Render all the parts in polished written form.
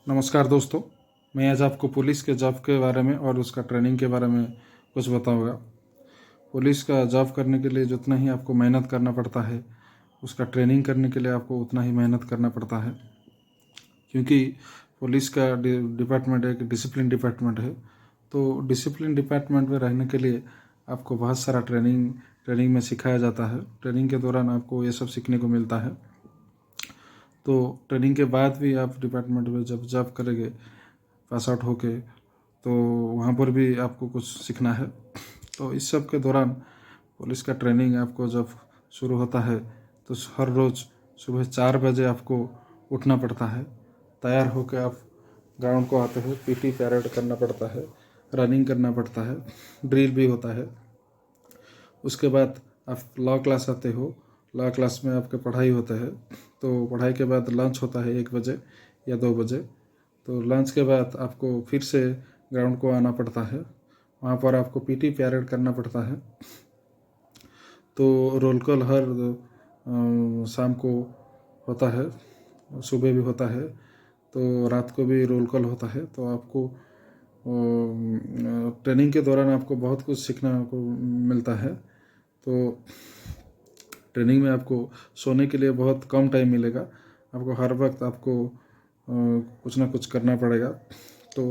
नमस्कार दोस्तों, मैं आज आपको पुलिस के जॉब के बारे में और उसका ट्रेनिंग के बारे में कुछ बताऊंगा। पुलिस का जॉब करने के लिए जितना ही आपको मेहनत करना पड़ता है, उसका ट्रेनिंग करने के लिए आपको उतना ही मेहनत करना पड़ता है, क्योंकि पुलिस का डिपार्टमेंट एक डिसिप्लिन डिपार्टमेंट है। तो डिसिप्लिन डिपार्टमेंट में रहने के लिए आपको बहुत सारा ट्रेनिंग में सिखाया जाता है। ट्रेनिंग के दौरान आपको ये सब सीखने को मिलता है। तो ट्रेनिंग के बाद भी आप डिपार्टमेंट में जब जॉब करेंगे पास आउट होके, तो वहाँ पर भी आपको कुछ सीखना है। तो इस सब के दौरान पुलिस का ट्रेनिंग आपको जब शुरू होता है तो हर रोज़ सुबह 4 बजे आपको उठना पड़ता है। तैयार होकर आप ग्राउंड को आते हैं, पीटी पैरेड करना पड़ता है, रनिंग करना पड़ता है, ड्रिल भी होता है। उसके बाद आप लॉ क्लास आते हो। लॉ क्लास में आपके पढ़ाई होता है। तो पढ़ाई के बाद लंच होता है 1 बजे या 2 बजे। तो लंच के बाद आपको फिर से ग्राउंड को आना पड़ता है। वहाँ पर आपको पीटी पैरेड करना पड़ता है। तो रोल कॉल हर शाम को होता है, सुबह भी होता है, तो रात को भी रोल कॉल होता है। तो आपको ट्रेनिंग के दौरान आपको बहुत कुछ सीखने को मिलता है। तो ट्रेनिंग में आपको सोने के लिए बहुत कम टाइम मिलेगा। आपको हर वक्त आपको कुछ ना कुछ करना पड़ेगा। तो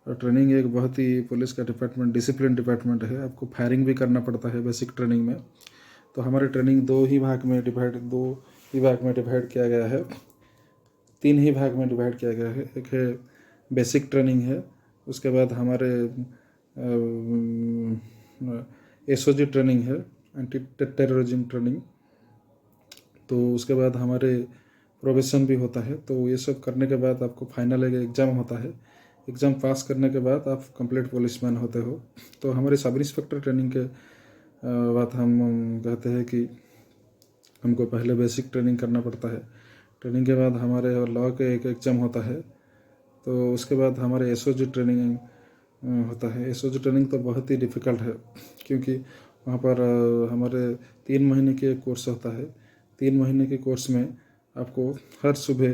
ट्रेनिंग एक बहुत ही पुलिस का डिपार्टमेंट डिसिप्लिन डिपार्टमेंट है। आपको फायरिंग भी करना पड़ता है बेसिक ट्रेनिंग में। तो हमारी ट्रेनिंग दो ही भाग में डिवाइड किया गया है। 3 ही भाग में डिवाइड किया गया है। एक है बेसिक ट्रेनिंग है, उसके बाद हमारे एसओजी ट्रेनिंग है, एंटी टेररिज्म ट्रेनिंग। तो उसके बाद हमारे प्रोबेशन भी होता है। तो ये सब करने के बाद आपको फाइनल एक एग्ज़ाम होता है। एग्ज़ाम पास करने के बाद आप कंप्लीट पुलिसमैन होते हो। तो हमारे सब इंस्पेक्टर ट्रेनिंग के बात हम कहते हैं कि हमको पहले बेसिक ट्रेनिंग करना पड़ता है। ट्रेनिंग के बाद हमारे लॉ के एक एग्ज़ाम होता है। तो उसके बाद हमारे एसओजी ट्रेनिंग होता है। एसओजी ट्रेनिंग तो बहुत ही डिफ़िकल्ट है, क्योंकि वहाँ पर हमारे 3 महीने के कोर्स होता है। 3 महीने के कोर्स में आपको हर सुबह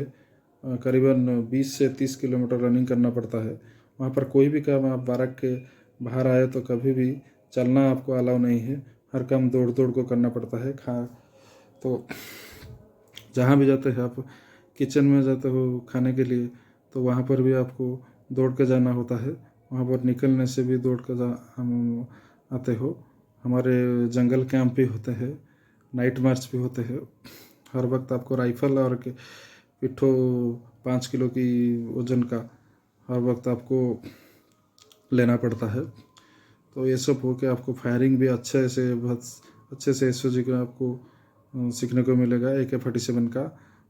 करीबन 20 से 30 किलोमीटर रनिंग करना पड़ता है। वहाँ पर कोई भी काम आप बारह के बाहर आए तो कभी भी चलना आपको अलाउ नहीं है। हर काम दौड़ दौड़ को करना पड़ता है। तो जहाँ भी जाते हैं आप, किचन में जाते हो खाने के लिए, तो वहाँ पर भी आपको दौड़ के जाना होता है। वहाँ पर निकलने से भी दौड़ कर हम आते हो। हमारे जंगल कैंप भी होते हैं, नाइट मार्च भी होते हैं। हर वक्त आपको राइफल और पिट्ठो 5 किलो की वजन का हर वक्त आपको लेना पड़ता है। तो ये सब हो के आपको फायरिंग भी बहुत अच्छे से एसओजी का आपको सीखने को मिलेगा। AK-47 का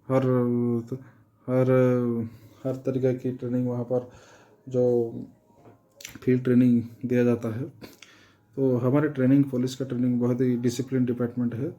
हर हर हर तरीके की ट्रेनिंग वहाँ पर जो फील्ड ट्रेनिंग दिया जाता है। तो हमारे ट्रेनिंग पुलिस का ट्रेनिंग बहुत ही डिसिप्लिन डिपार्टमेंट है।